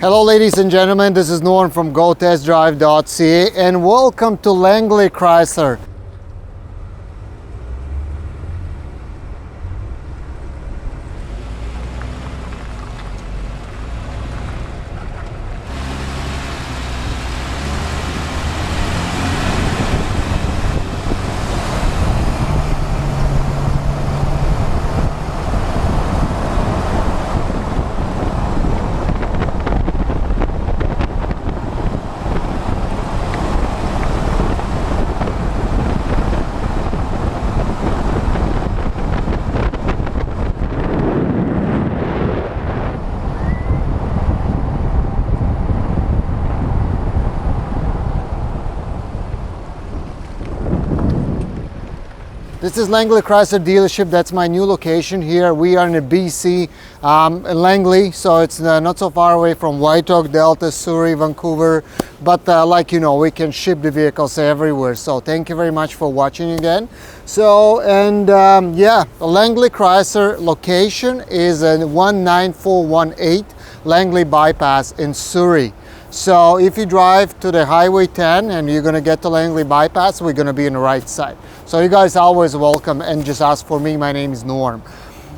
Hello ladies and gentlemen, this is Norm from GoTestDrive.ca and welcome to Langley Chrysler. This is Langley Chrysler dealership. That's my new location here. We are in BC, in Langley, so it's not so far away from White Oak, Delta, Surrey, Vancouver. But like you know, we can ship the vehicles everywhere. So thank you very much for watching again. So, and yeah, the Langley Chrysler location is in 19418 Langley Bypass in Surrey. So if you drive to the Highway 10 and you're gonna get to Langley Bypass, we're gonna be on the right side. So you guys are always welcome, and just ask for me. My name is Norm.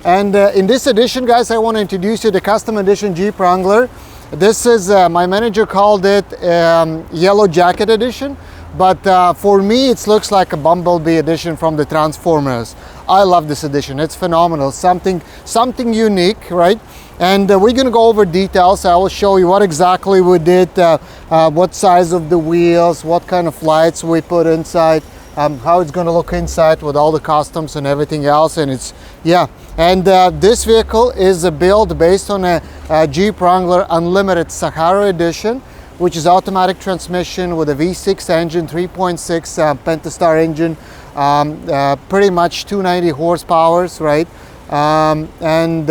And in this edition, guys, I want to introduce you the custom edition Jeep Wrangler. This is, my manager called it Yellow Jacket Edition, but for me it looks like a Bumblebee edition from the Transformers. I love this edition. It's phenomenal, something unique, right? And we're going to go over details. I will show you what exactly we did, what size of the wheels, what kind of lights we put inside, how it's going to look inside with all the customs and everything else. And it's, yeah, and this vehicle is a build based on a Jeep Wrangler Unlimited Sahara edition, which is automatic transmission with a V6 engine, 3.6 Pentaster engine, pretty much 290 horsepower, right? And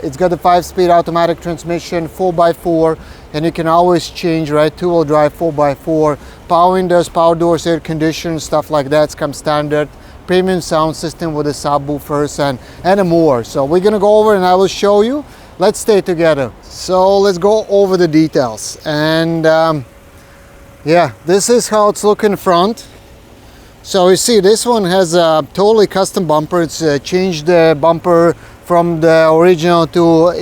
it's got a 5-speed automatic transmission, 4x4, and you can always change, right? 2-wheel drive, 4x4, power windows, power doors, air conditioning, stuff like that comes standard. Premium sound system with the subwoofers and more. So we're gonna go over and I will show you. Let's stay together. So let's go over the details. And yeah, this is how it's looking in front. So you see, this one has a totally custom bumper. It's changed the bumper from the original to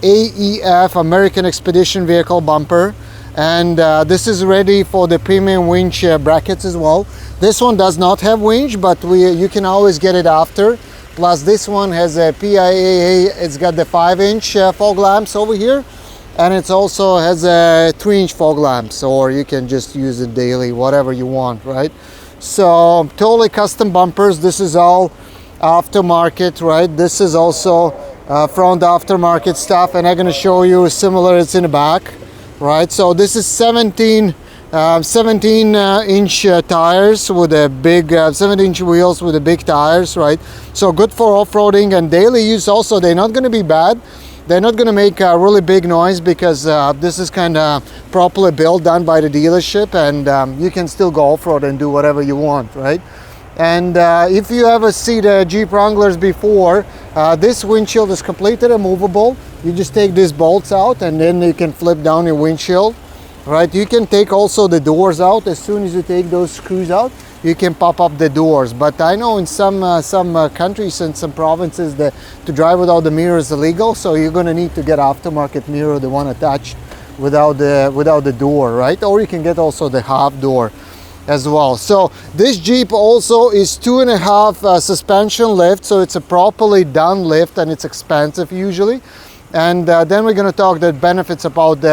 AEF American Expedition Vehicle bumper. And this is ready for the premium winch brackets as well. This one does not have winch, but you can always get it after. Plus this one has a PIAA, it's got the 5-inch fog lamps over here. And it also has a 3-inch fog lamps, or you can just use it daily, whatever you want, right? So totally custom bumpers. This is all aftermarket, right? This is also front aftermarket stuff, and I'm going to show you similar. It's in the back, right? So this is 17 inch tires with a big 17-inch wheels with the big tires, right? So good for off-roading and daily use. Also, they're not going to be bad. They're not going to make a really big noise because this is kind of properly built, done by the dealership, and you can still go off-road and do whatever you want, right? And if you ever see the Jeep Wranglers before, this windshield is completely removable. You just take these bolts out and then you can flip down your windshield, right? You can take also the doors out. As soon as you take those screws out, you can pop up the doors. But I know in some countries and some provinces that to drive without the mirror is illegal, so you're going to need to get aftermarket mirror, the one attached without the door, right? Or you can get also the half door as well. So this Jeep also is 2.5 suspension lift, so it's a properly done lift, and it's expensive usually. And then we're going to talk the benefits about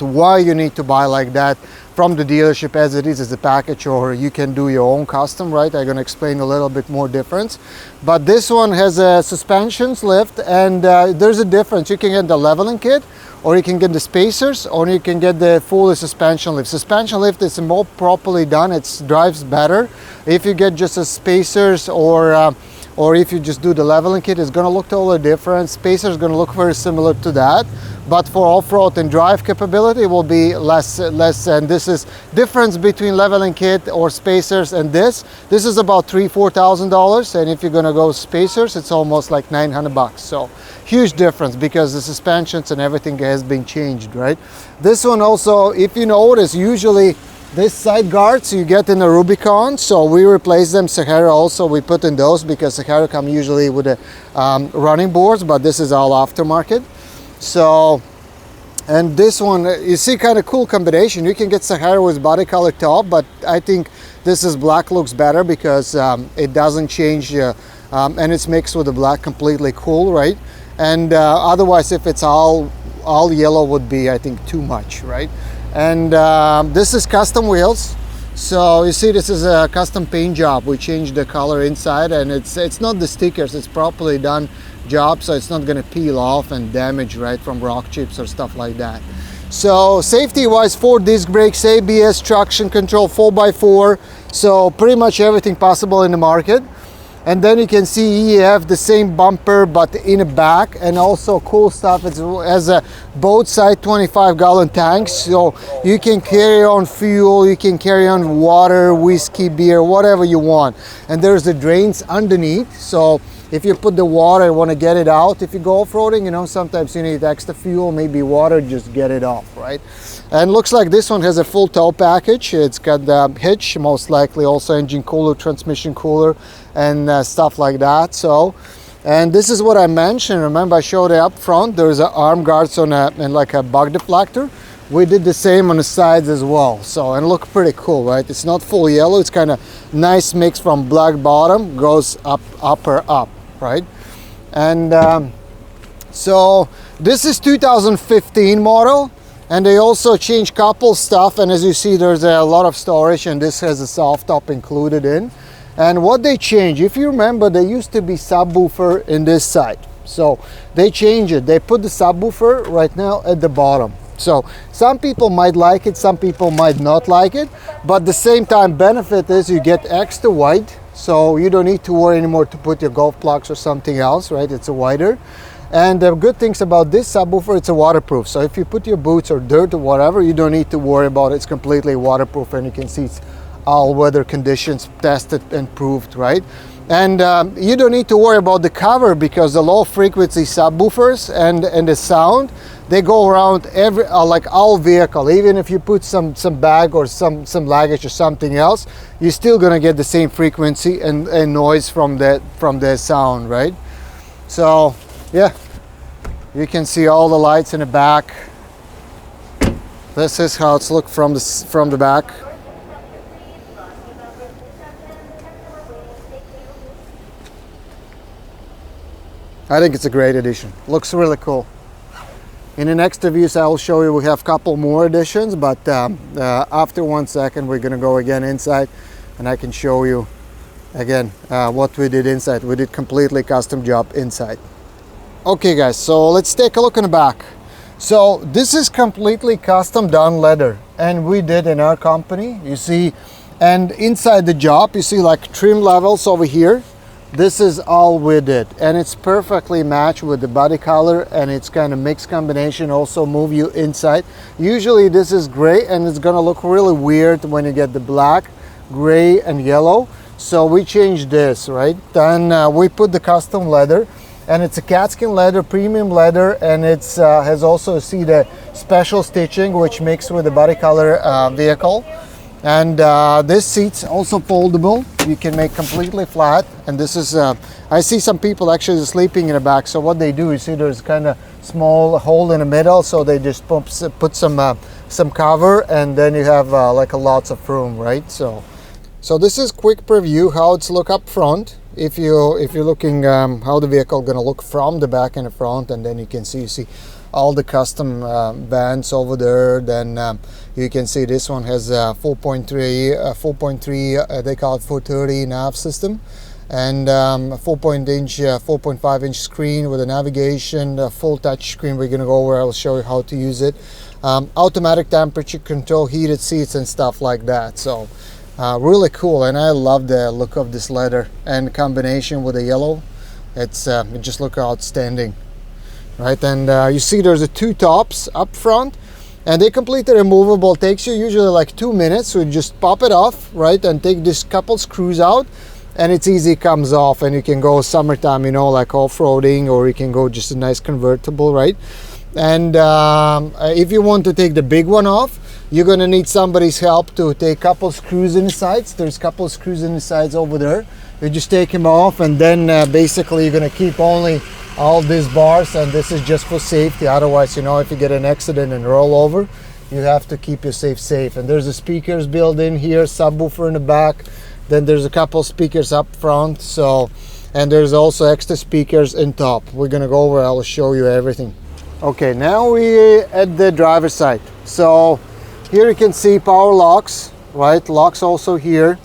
why you need to buy like that from the dealership as it is as a package, or you can do your own custom, right? I'm going to explain a little bit more difference. But this one has a suspensions lift, and there's a difference. You can get the leveling kit, or you can get the spacers, or you can get the full suspension lift. Suspension lift is more properly done. It drives better. If you get just a spacers or or if you just do the leveling kit, it's going to look totally different. Spacer is going to look very similar to that, but for off-road and drive capability it will be less. And this is difference between leveling kit or spacers and this is about $3,000-4,000, and if you're going to go spacers it's almost like $900. So huge difference because the suspensions and everything has been changed, right? This one also, if you notice, usually this side guards you get in a Rubicon, so we replace them. Sahara also we put in those because Sahara come usually with the running boards, but this is all aftermarket. So, and this one, you see, kind of cool combination. You can get Sahara with body color top, but I think this is black looks better because it doesn't change and it's mixed with the black, completely cool, right? And otherwise if it's all yellow would be, I think, too much, right? And this is custom wheels. So you see, this is a custom paint job. We changed the color inside, and it's not the stickers, it's properly done job, so it's not going to peel off and damage, right, from rock chips or stuff like that. So safety wise, 4 disc brakes, ABS, traction control, 4x4, so pretty much everything possible in the market. And then you can see you have the same bumper but in the back, and also cool stuff, it has a both side 25-gallon tanks, so you can carry on fuel, you can carry on water, whiskey, beer, whatever you want. And there's the drains underneath, so if you put the water, you want to get it out. If you go off-roading, you know, sometimes you need extra fuel, maybe water, just get it off, right? And looks like this one has a full tow package. It's got the hitch, most likely also engine cooler, transmission cooler, and stuff like that. So, and this is what I mentioned. Remember I showed it up front. There's an arm guards on and like a bug deflector. We did the same on the sides as well. So, and look pretty cool, right? It's not full yellow. It's kind of nice mix from black bottom, goes up, upper up, right? And so this is 2015 model. And they also changed couple stuff, and as you see there's a lot of storage, and this has a soft top included in. And what they changed, if you remember, there used to be subwoofer in this side, so they changed it. They put the subwoofer right now at the bottom. So some people might like it, some people might not like it, but at the same time benefit is you get extra wide, so you don't need to worry anymore to put your golf plugs or something else, right? It's a wider. And the good things about this subwoofer, it's a waterproof. So if you put your boots or dirt or whatever, you don't need to worry about it. It's completely waterproof, and you can see it's all weather conditions tested and proved, right? And you don't need to worry about the cover, because the low frequency subwoofers and the sound, they go around every like all vehicle. Even if you put some bag or some luggage or something else, you're still gonna get the same frequency and noise from the sound, right? So yeah, you can see all the lights in the back. This is how it's looked from the back. I think it's a great addition. Looks really cool. In the next reviews I will show you, we have a couple more additions, but after 1 second we're gonna go again inside, and I can show you again what we did inside. We did completely custom job inside. Okay guys, so let's take a look in the back. So this is completely custom done leather, and we did in our company, you see. And inside the job you see like trim levels over here. This is all we did, and it's perfectly matched with the body color, and it's kind of mixed combination. Also move you inside. Usually this is gray, and it's gonna look really weird when you get the black, gray and yellow. So we changed this, right? Then we put the custom leather, and it's a Katzkin leather, premium leather, and it's has also, see, the special stitching which mixed with the body color vehicle. And this seat's also foldable. You can make completely flat. And this is, I see some people actually sleeping in the back. So what they do, you see there's kind of small hole in the middle. So they just put some cover, and then you have like a lots of room, right? So this is quick preview how it's look up front. If you're looking how the vehicle gonna look from the back and the front, and then you can see all the custom bands over there. Then you can see this one has a 4.3 they call it 430 nav system, and 4.5 inch screen with a navigation, a full touch screen. We're gonna go over, I'll show you how to use it. Automatic temperature control, heated seats and stuff like that. So Really cool, and I love the look of this leather and combination with the yellow. It just look outstanding, right? And you see there's a 2 tops up front, and they completely removable. It takes you usually like 2 minutes, so you just pop it off, right, and take this couple screws out, and it's easy, comes off, and you can go summertime, you know, like off-roading, or you can go just a nice convertible, right? And if you want to take the big one off, you're gonna need somebody's help to take a couple screws in the sides. There's a couple screws in the sides over there. You just take them off, and then basically you're gonna keep only all these bars, and this is just for safety. Otherwise, you know, if you get an accident and roll over, you have to keep yourself safe. And there's the speakers built in here, subwoofer in the back. Then there's a couple speakers up front. So, and there's also extra speakers in top. We're gonna go over, I'll show you everything. Okay, now we at the driver's side. So here you can see power locks, right? Locks also here.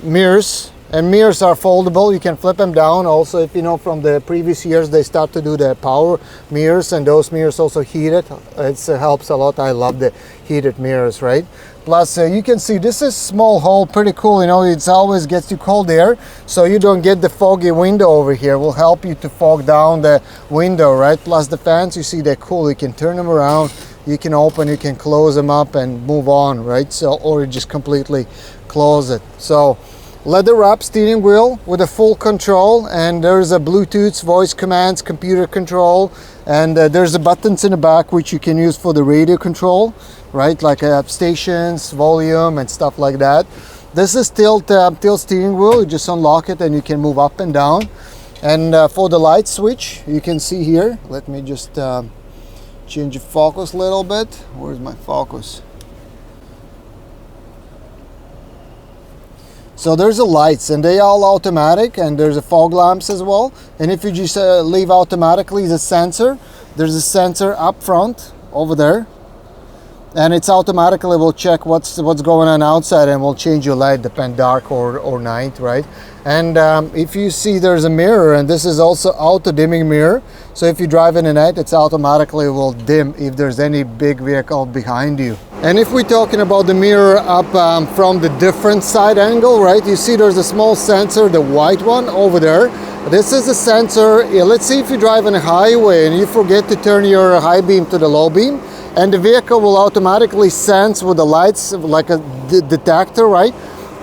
Mirrors, and mirrors are foldable. You can flip them down. Also, if you know from the previous years, they start to do the power mirrors, and those mirrors also heated. It helps a lot. I love the heated mirrors, right? Plus, you can see this is small hole, pretty cool. You know, it always gets you cold air, so you don't get the foggy window over here. Will help you to fog down the window, right? Plus the fans, you see they're cool. You can turn them around. You can open, you can close them up and move on, right? So, or you just completely close it. So, leather wrap steering wheel with a full control, and there's a Bluetooth, voice commands, computer control, and there's the buttons in the back which you can use for the radio control, right? Like stations, volume, and stuff like that. This is tilt steering wheel. You just unlock it and you can move up and down. And for the light switch, you can see here. Let me just change the focus a little bit. Where's my focus? So there's the lights, and they all automatic, and there's a fog lamps as well. And if you just leave automatically the sensor, there's a sensor up front over there, and it's automatically will check what's going on outside, and will change your light depend dark or night, right? And if you see there's a mirror, and this is also auto dimming mirror, so if you drive in the night, it's automatically will dim if there's any big vehicle behind you. And if we're talking about the mirror up from the different side angle, right, you see there's a small sensor, the white one over there. This is a sensor. Let's see if you drive on a highway and you forget to turn your high beam to the low beam, and the vehicle will automatically sense with the lights like a detector, right?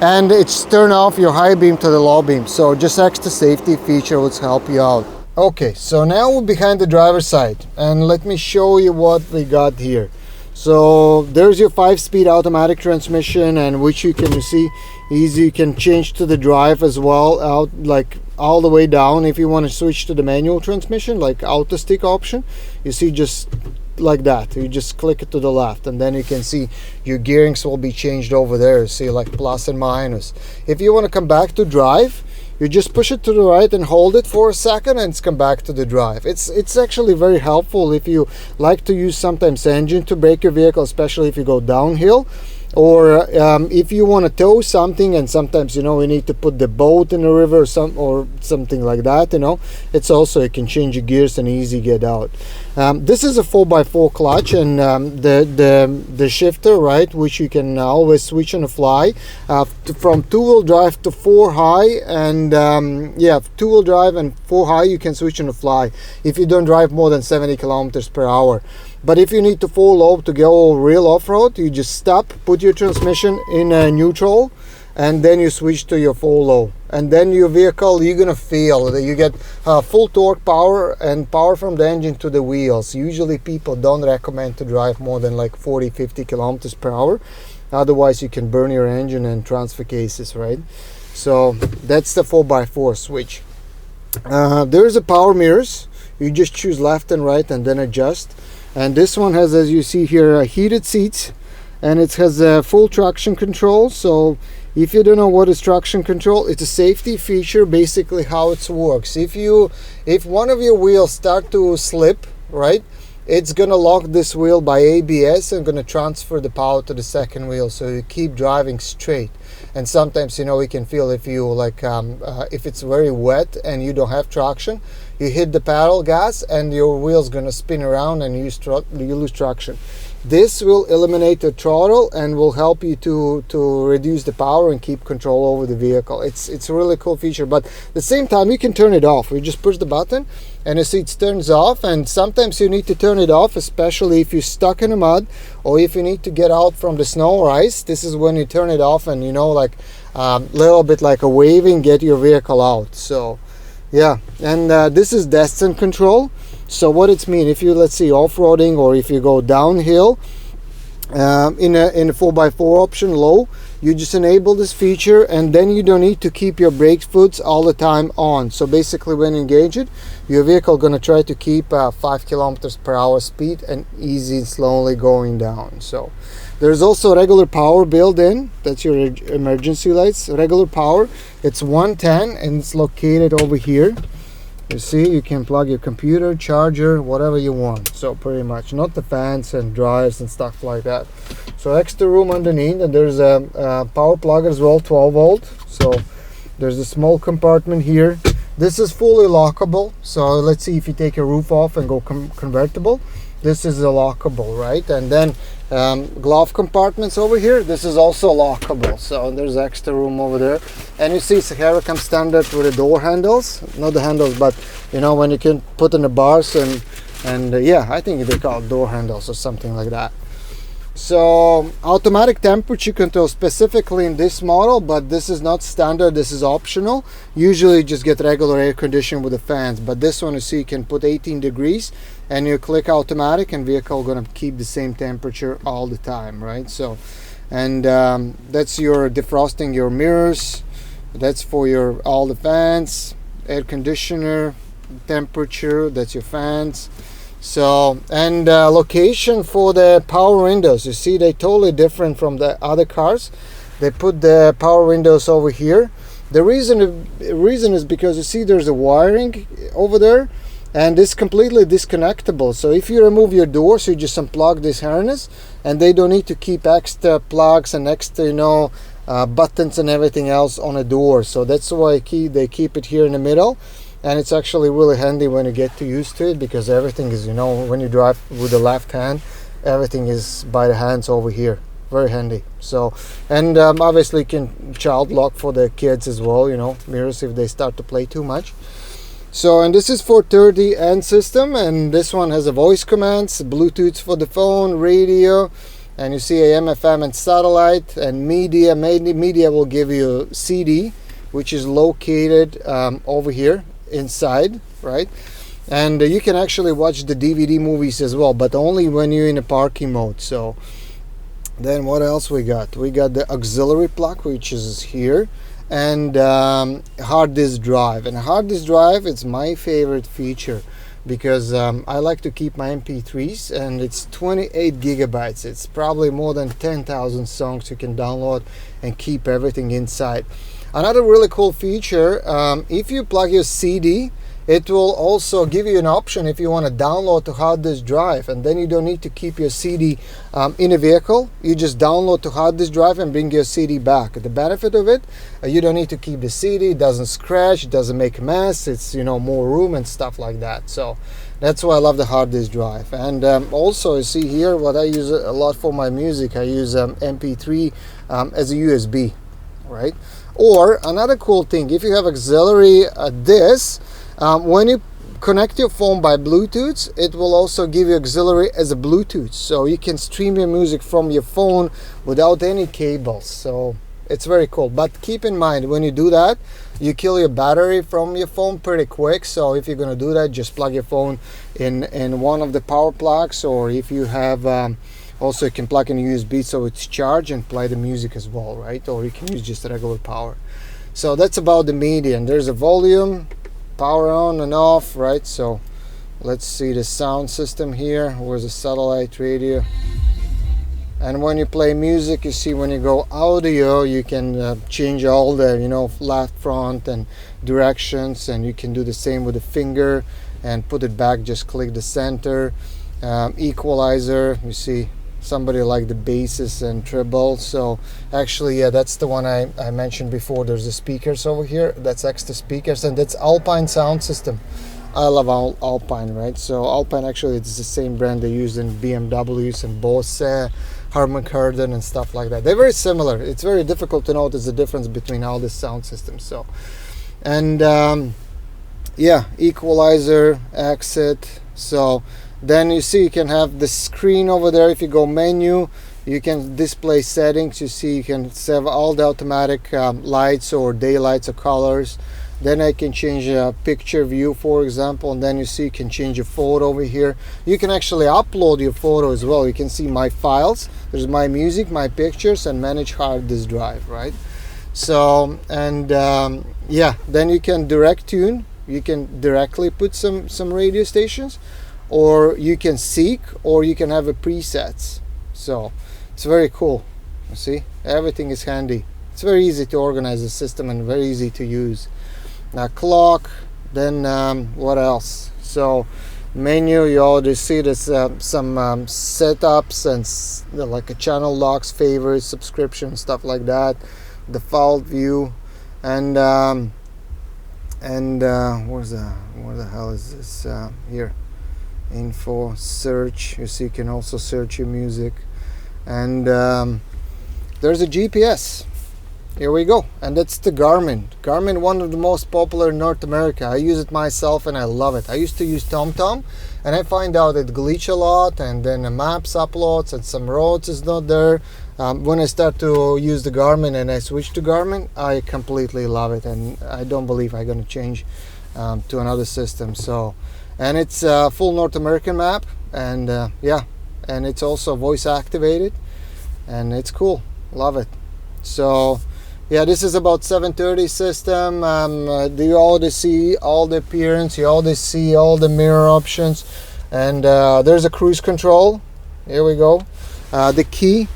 And it's turn off your high beam to the low beam. So just extra safety feature would help you out. Okay, so now we're behind the driver's side, and let me show you what we got here. So there's your 5-speed automatic transmission, and which you can see easy. You can change to the drive as well, out like all the way down. If you want to switch to the manual transmission, like autostick option, you see just like that. You just click it to the left, and then you can see your gearings will be changed over there. See, like plus and minus. If you want to come back to drive, you just push it to the right and hold it for a second, and it's come back to the drive. It's actually very helpful if you like to use sometimes engine to brake your vehicle, especially if you go downhill, or if you want to tow something, and sometimes, you know, you need to put the boat in the river or something like that, you know. It's also, you can change your gears and easy get out. This is a 4x4 clutch, and the shifter, right, which you can always switch on the fly from 2-wheel drive to 4 high, and yeah, 2-wheel drive and 4 high you can switch on the fly if you don't drive more than 70 kilometers per hour. But if you need to fall low to go real off-road, you just stop, put your transmission in neutral, and then you switch to your full low. And then your vehicle, you're gonna feel that you get full torque power and power from the engine to the wheels. Usually people don't recommend to drive more than like 40-50 kilometers per hour. Otherwise you can burn your engine and transfer cases, right? So that's the 4x4 switch. There's a power mirrors. You just choose left and right and then adjust. And this one has, as you see here, heated seats, and it has a full traction control. So if you don't know what is traction control, it's a safety feature, basically how it works. If one of your wheels start to slip, right, it's gonna lock this wheel by ABS and gonna transfer the power to the second wheel, so you keep driving straight. And sometimes, you know, you can feel if you like if it's very wet and you don't have traction, you hit the pedal gas and your wheel's gonna spin around and you lose traction. This will eliminate the throttle and will help you to reduce the power and keep control over the vehicle. It's a really cool feature, but at the same time you can turn it off. You just push the button and you see it turns off, and sometimes you need to turn it off, especially if you're stuck in the mud or if you need to get out from the snow or ice. This is when you turn it off and, you know, like a little bit like a waving, get your vehicle out. So yeah, and this is descent control. So what it's mean, if you, let's see, off-roading or if you go downhill in a 4x4 option low, you just enable this feature and then you don't need to keep your brake foots all the time on. So basically when you engage it, your vehicle gonna try to keep 5 kilometers per hour speed and easy and slowly going down. So there's also regular power built in. That's your emergency lights, regular power. It's 110 and it's located over here. You see, you can plug your computer, charger, whatever you want. So pretty much, not the fans and dryers and stuff like that. So extra room underneath, and there's a power plug as well, 12 volt. So there's a small compartment here. This is fully lockable. So let's see, if you take your roof off and go convertible, this is a lockable, right? And then glove compartments over here, this is also lockable. So there's extra room over there. And you see Sahara comes standard with the door handles, not the handles, but you know, when you can put in the bars and yeah, I think they call it door handles or something like that. So automatic temperature control specifically in this model, but this is not standard, this is optional. Usually you just get regular air conditioning with the fans, but this one, you see, you can put 18 degrees and you click automatic and vehicle gonna keep the same temperature all the time, right? So, and that's your defrosting your mirrors, that's for your all the fans, air conditioner, temperature, that's your fans. So, and location for the power windows, you see they totally different from the other cars. They put the power windows over here. The reason is because you see there's a wiring over there and it's completely disconnectable. So if you remove your doors, you just unplug this harness and they don't need to keep extra plugs and extra, you know, buttons and everything else on a door. So that's why they keep it here in the middle. And it's actually really handy when you get used to it, because everything is, you know, when you drive with the left hand, everything is by the hands over here. Very handy. So, and obviously you can child lock for the kids as well, you know, mirrors if they start to play too much. So, and this is for 30 end system, and this one has a voice commands, Bluetooth for the phone, radio, and you see AM, FM and satellite, and media. Media will give you CD, which is located over here inside, right? And you can actually watch the DVD movies as well, but only when you're in a parking mode. So then what else we got? We got the auxiliary plug, which is here, and hard disk drive. And hard disk drive, it's my favorite feature because I like to keep my MP3s, and it's 28 gigabytes. It's probably more than 10,000 songs you can download and keep everything inside. Another really cool feature, if you plug your CD, it will also give you an option if you want to download to hard disk drive, and then you don't need to keep your CD in a vehicle. You just download to hard disk drive and bring your CD back. The benefit of it, you don't need to keep the CD, it doesn't scratch, it doesn't make a mess, it's, you know, more room and stuff like that. So that's why I love the hard disk drive. And also you see here what I use a lot for my music, I use MP3 as a USB, right? Or another cool thing, if you have auxiliary this, when you connect your phone by Bluetooth, it will also give you auxiliary as a Bluetooth, so you can stream your music from your phone without any cables. So it's very cool. But keep in mind, when you do that, you kill your battery from your phone pretty quick. So if you're going to do that, just plug your phone in one of the power plugs, or if you have also you can plug in a USB so it's charged and play the music as well, right? Or you can use just regular power. So that's about the media. And there's a volume, power on and off, right? So let's see the sound system here. Where's the satellite radio? And when you play music, you see when you go audio, you can change all the, you know, left, front and directions, and you can do the same with the finger and put it back, just click the center. Equalizer, you see somebody like the basses and treble. So actually, yeah, that's the one I mentioned before. There's the speakers over here. That's extra speakers, and that's Alpine sound system. I love Alpine, right? So Alpine, actually, it's the same brand they use in BMWs and Bose, Harman Kardon and stuff like that. They're very similar. It's very difficult to notice the difference between all these sound systems. So, and yeah, equalizer, exit. So then you see you can have the screen over there. If you go menu, you can display settings. You see you can set all the automatic lights or daylights or colors. Then I can change a picture view, for example, and then you see you can change a photo over here. You can actually upload your photo as well. You can see my files. There's my music, my pictures, and manage hard disk drive, right? So, and yeah, then you can direct tune. You can directly put some radio stations, or you can seek, or you can have a presets. So it's very cool. You see, everything is handy. It's very easy to organize the system and very easy to use. Now clock, then what else? So menu, you already see there's some setups and like a channel locks, favorites, subscription, stuff like that. Default view, and where the hell is this? Here, info, search. You see you can also search your music, and there's a GPS. Here we go, and that's the Garmin. Garmin, one of the most popular in North America. I use it myself and I love it. I used to use TomTom, and I find out it glitch a lot, and then the maps uploads and some roads is not there. When I start to use the Garmin and I switch to Garmin, I completely love it, and I don't believe I'm going to change to another system. So, and it's a full North American map, and yeah, and it's also voice activated, and it's cool. Love it. So yeah, this is about 730 system. You already see all the appearance, you already see all the mirror options, and there's a cruise control. Here we go. The key,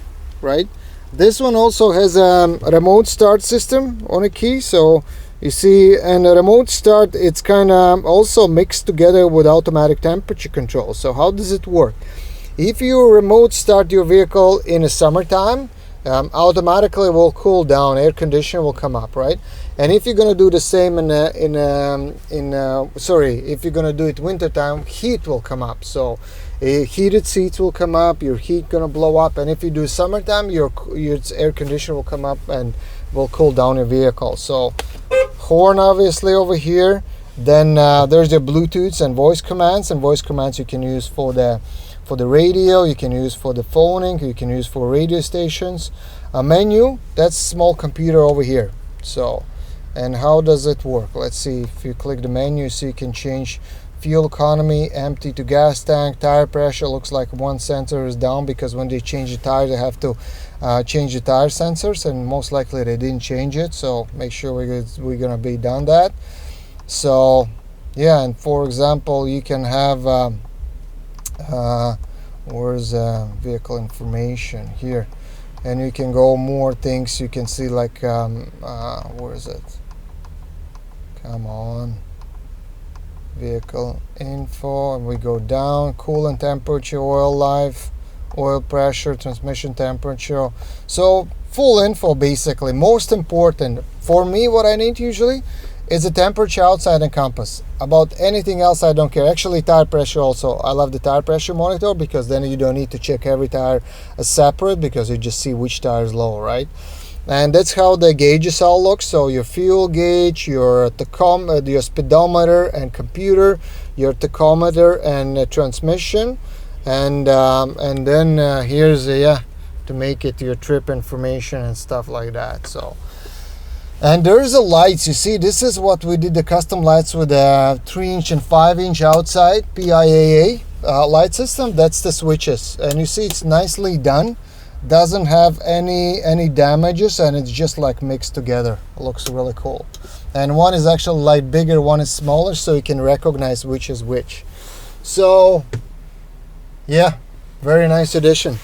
right? This one also has a remote start system on a key. So you see, and a remote start, it's kind of also mixed together with automatic temperature control. So how does it work? If you remote start your vehicle in the summertime, automatically it will cool down, air conditioner will come up, right? And if you're going to do the same if you're going to do it wintertime, heat will come up. So heated seats will come up, your heat going to blow up, and if you do summertime, your air conditioner will come up and will cool down your vehicle. So horn obviously over here. Then there's your Bluetooth and voice commands, you can use for the radio, you can use for the phoning, you can use for radio stations. A menu, that's a small computer over here. So, and how does it work? Let's see, if you click the menu, so you can change fuel economy, empty to gas tank, tire pressure. Looks like one sensor is down because when they change the tire, they have to change the tire sensors, and most likely they didn't change it. So make sure we're gonna be done that. So yeah, and for example, you can have where's vehicle information here, and you can go more things. You can see like where is it? Come on, vehicle info, and we go down. Coolant temperature, oil life, oil pressure, transmission temperature. So full info basically. Most important for me, what I need usually is the temperature outside and compass. About anything else I don't care. Actually, tire pressure also. I love the tire pressure monitor because then you don't need to check every tire separate, because you just see which tire is low, right? And that's how the gauges all look. So your fuel gauge, your your speedometer and computer, your tachometer and transmission, and then here's to make it your trip information and stuff like that. So. And there's the lights. You see, this is what we did, the custom lights with a 3-inch and 5-inch outside PIAA light system. That's the switches, and you see it's nicely done. Doesn't have any damages, and it's just like mixed together. It looks really cool. And one is actually light bigger, one is smaller, so you can recognize which is which. So yeah, very nice addition.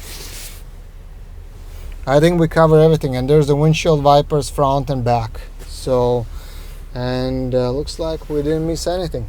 I think we cover everything, and there's the windshield wipers front and back. So, and looks like we didn't miss anything.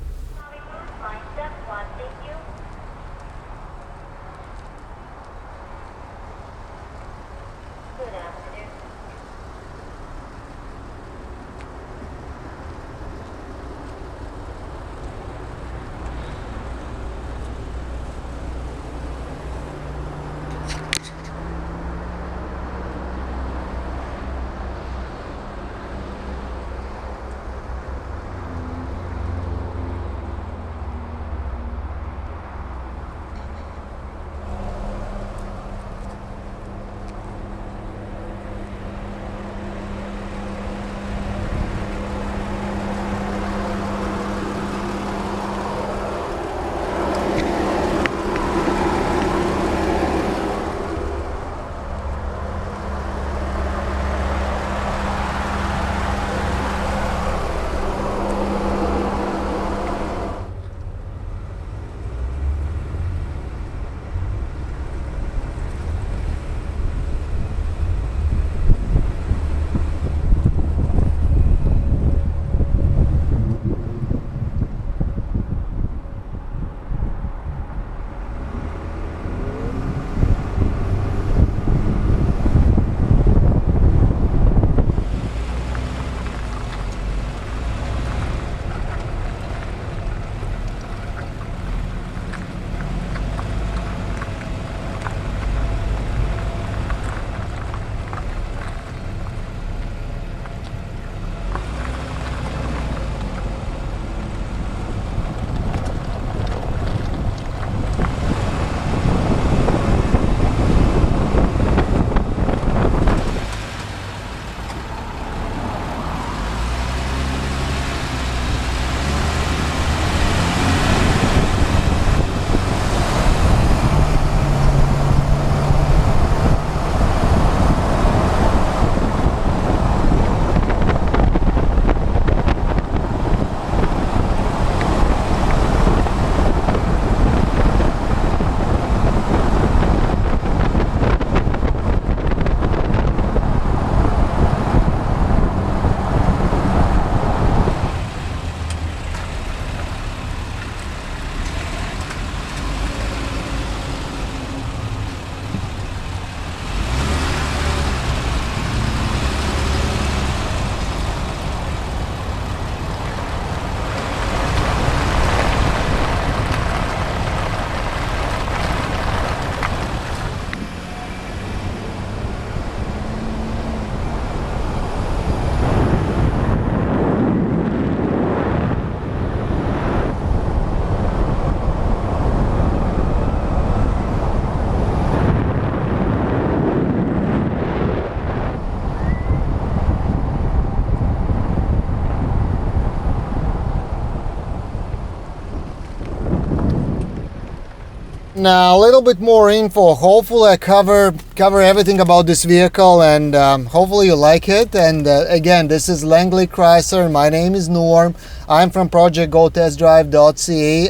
Now a little bit more info. Hopefully I cover everything about this vehicle, and hopefully you like it. And again, this is Langley Chrysler. My name is Norm. I'm from project GoTestDrive.ca,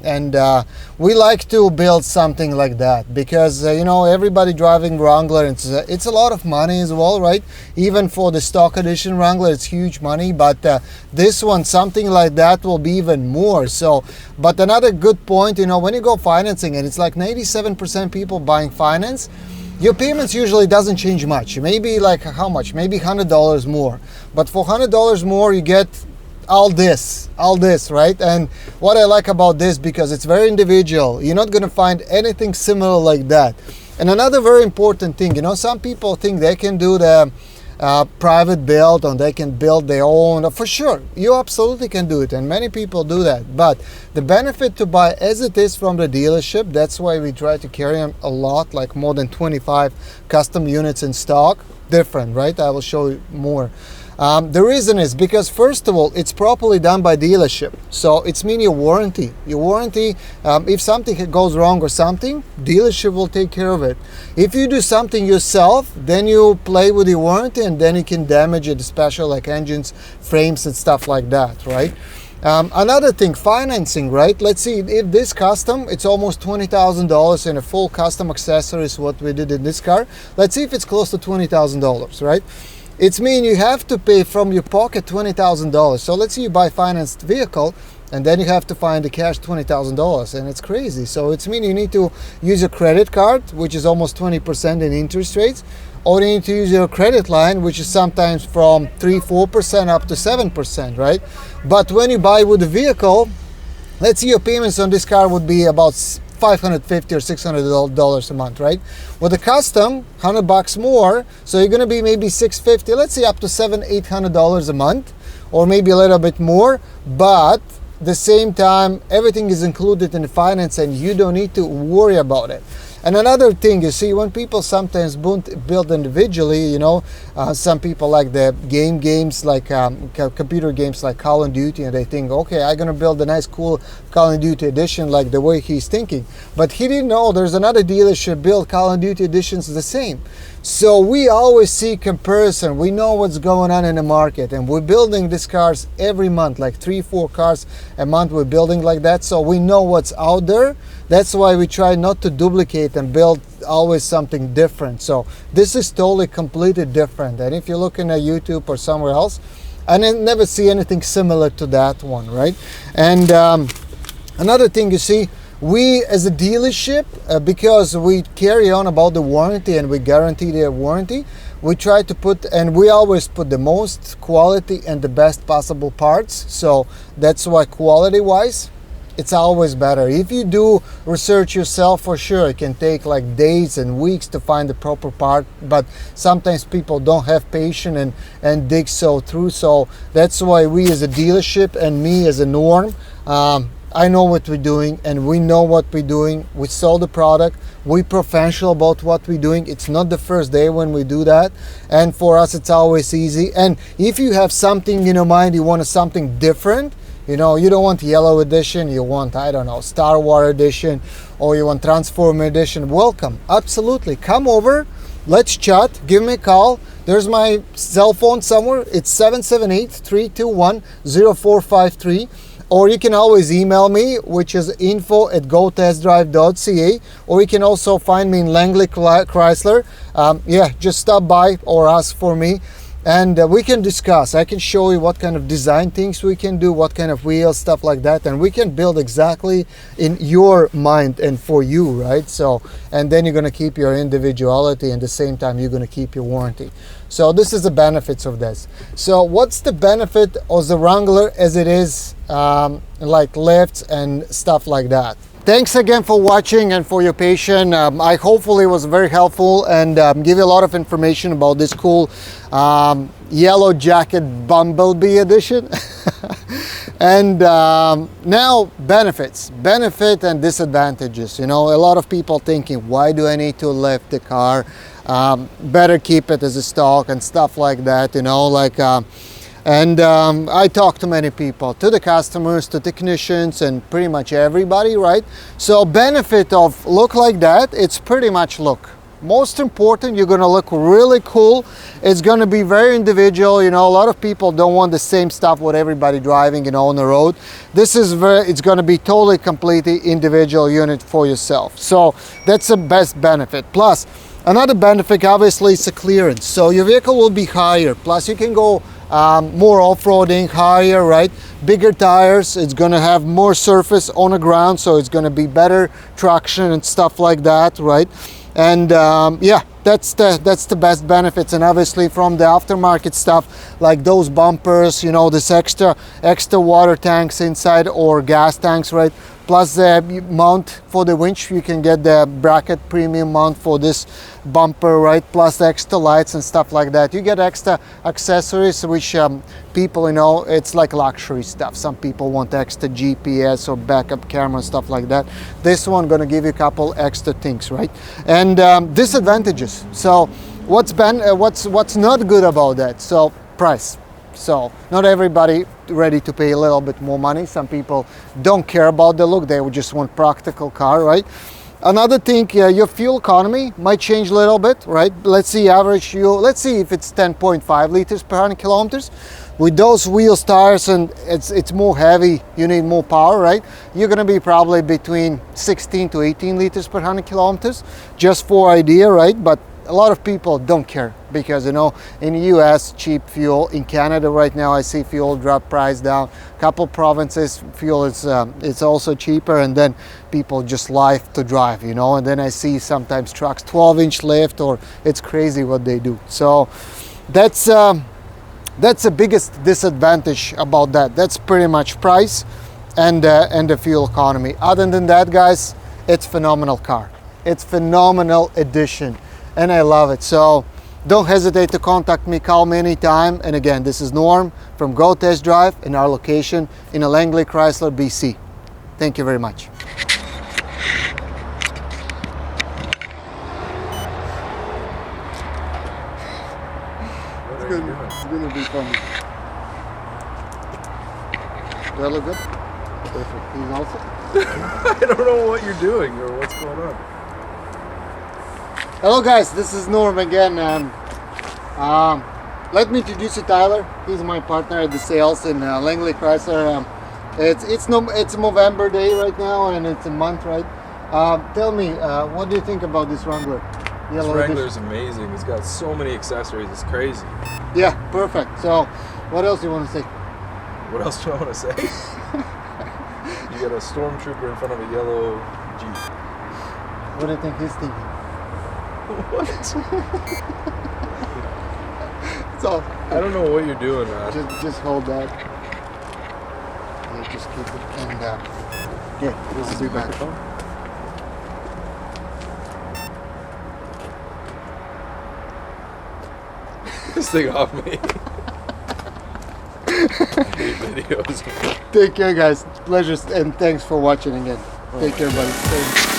and we like to build something like that because you know, everybody driving Wrangler, it's a lot of money as well, right? Even for the stock edition Wrangler, it's huge money, but this one, something like that, will be even more. So, but another good point, you know, when you go financing, and it's like 97% people buying finance, your payments usually doesn't change much. Maybe like how much? Maybe $100 more. But for $100 more, you get all this, right? And what I like about this, because it's very individual, you're not gonna find anything similar like that. And another very important thing, you know, some people think they can do the private build, or they can build their own. For sure, you absolutely can do it, and many people do that. But the benefit to buy as it is from the dealership, that's why we try to carry them a lot, like more than 25 custom units in stock. Different, right? I will show you more. The reason is because, first of all, it's properly done by dealership. So it's mean your warranty. Your warranty, if something goes wrong or something, dealership will take care of it. If you do something yourself, then you play with your warranty, and then you can damage it, especially like engines, frames, and stuff like that, right? Another thing, financing, right? Let's see, if this custom, it's almost $20,000 in a full custom accessories, what we did in this car. Let's see if it's close to $20,000, right? It's mean you have to pay from your pocket $20,000. So let's say you buy financed vehicle, and then you have to find the cash $20,000, and it's crazy. So it's mean you need to use a credit card, which is almost 20% in interest rates, or you need to use your credit line, which is sometimes from 3-4% up to 7%, right? But when you buy with the vehicle, let's see, your payments on this car would be about $550 or $600 a month, right? With a custom, $100 more, so you're gonna be maybe $650, let's say up to $700-800 a month, or maybe a little bit more. But the same time, everything is included in the finance, and you don't need to worry about it. And another thing, you see, when people sometimes build individually, you know, some people like the games like computer games like Call of Duty, and they think, okay, I'm gonna build a nice cool Call of Duty edition like the way he's thinking. But he didn't know there's another dealership build Call of Duty editions the same. So we always see comparison. We know what's going on in the market, and we're building these cars every month, like 3-4 cars a month we're building like that. So we know what's out there. That's why we try not to duplicate and build always something different. So this is totally completely different. And if you're looking at YouTube or somewhere else, I never see anything similar to that one, right? And another thing, you see, we as a dealership, because we carry on about the warranty and we guarantee their warranty, we try to put, and we always put the most quality and the best possible parts. So that's why quality wise, it's always better. If you do research yourself, for sure, it can take like days and weeks to find the proper part, but sometimes people don't have patience and dig through. So that's why we as a dealership, and me as a Norm, I know what we're doing, and we know what we're doing. We sold the product. We're professional about what we're doing. It's not the first day when we do that, and for us it's always easy. And if you have something in your mind, you want something different, you know, you don't want yellow edition, you want, I don't know, Star Wars edition, or you want Transformer edition, welcome, absolutely. Come over, let's chat, give me a call. There's my cell phone somewhere. It's 778-321-0453. Or you can always email me, which is info@GoTestDrive.ca, or you can also find me in Langley Chrysler. Yeah, just stop by or ask for me, and we can discuss. I can show you what kind of design things we can do, what kind of wheels, stuff like that, and we can build exactly in your mind and for you, right? So, and then you're gonna keep your individuality, and at the same time you're gonna keep your warranty. So this is the benefits of this. So what's the benefit of the Wrangler as it is, like lifts and stuff like that? Thanks again for watching and for your patience. I hopefully was very helpful and give you a lot of information about this cool yellow jacket Bumblebee edition. And now benefit and disadvantages. You know, a lot of people thinking, why do I need to lift the car? Better keep it as a stock and stuff like that, you know, like And I talk to many people, to the customers, to technicians, and pretty much everybody, right? So benefit of look like that, it's pretty much look. Most important, you're gonna look really cool. It's gonna be very individual. You know, a lot of people don't want the same stuff with everybody driving, you know, on the road. This is it's gonna be totally completely individual unit for yourself. So that's the best benefit. Plus, another benefit obviously is the clearance. So your vehicle will be higher. Plus you can go more off-roading, higher, right? Bigger tires, it's gonna have more surface on the ground, so it's gonna be better traction and stuff like that, right? And yeah, that's the best benefits. And obviously from the aftermarket stuff, like those bumpers, you know, this extra water tanks inside or gas tanks, right? Plus the mount for the winch, you can get the bracket premium mount for this bumper, right? Plus the extra lights and stuff like that. You get extra accessories, which people, you know, it's like luxury stuff. Some people want extra GPS or backup camera and stuff like that. This one gonna give you a couple extra things, right? And disadvantages. So what's not good about that? So price. So not everybody ready to pay a little bit more money. Some people don't care about the look, they would just want practical car, right? Another thing, your fuel economy might change a little bit, right? Let's see average fuel, let's see if it's 10.5 liters per 100 kilometers. With those wheels, tires, and it's more heavy, you need more power, right? You're gonna be probably between 16 to 18 liters per 100 kilometers, just for idea, right? But a lot of people don't care because, you know, in the US, cheap fuel. In Canada right now, I see fuel drop price down. Couple provinces, fuel is it's also cheaper, and then people just like to drive, you know. And then I see sometimes trucks 12-inch lift, or it's crazy what they do. So that's the biggest disadvantage about that. That's pretty much price and the fuel economy. Other than that, guys, it's phenomenal car. It's phenomenal addition. And I love it. So don't hesitate to contact me, call me anytime. And again, this is Norm from Go Test Drive in our location in Langley, Chrysler, BC. Thank you very much. It's gonna be fun. Do I look good? Perfect. He's also. I don't know what you're doing or what's going on. Hello guys, this is Norm again. Let me introduce you Tyler. He's my partner at the sales in Langley Chrysler. It's November day right now, and it's a month, right? Tell me, what do you think about this Wrangler? This Wrangler is amazing. It's got so many accessories. It's crazy. Yeah, perfect. So, what else do you want to say? What else do I want to say? You got a stormtrooper in front of a yellow Jeep. What do you think he's thinking? What? So I don't know what you're doing, man. Just hold that. Yeah, just keep it and yeah, this is your microphone. This thing off me. I hate videos. Take care, guys. Pleasure and thanks for watching again. Take care, buddy.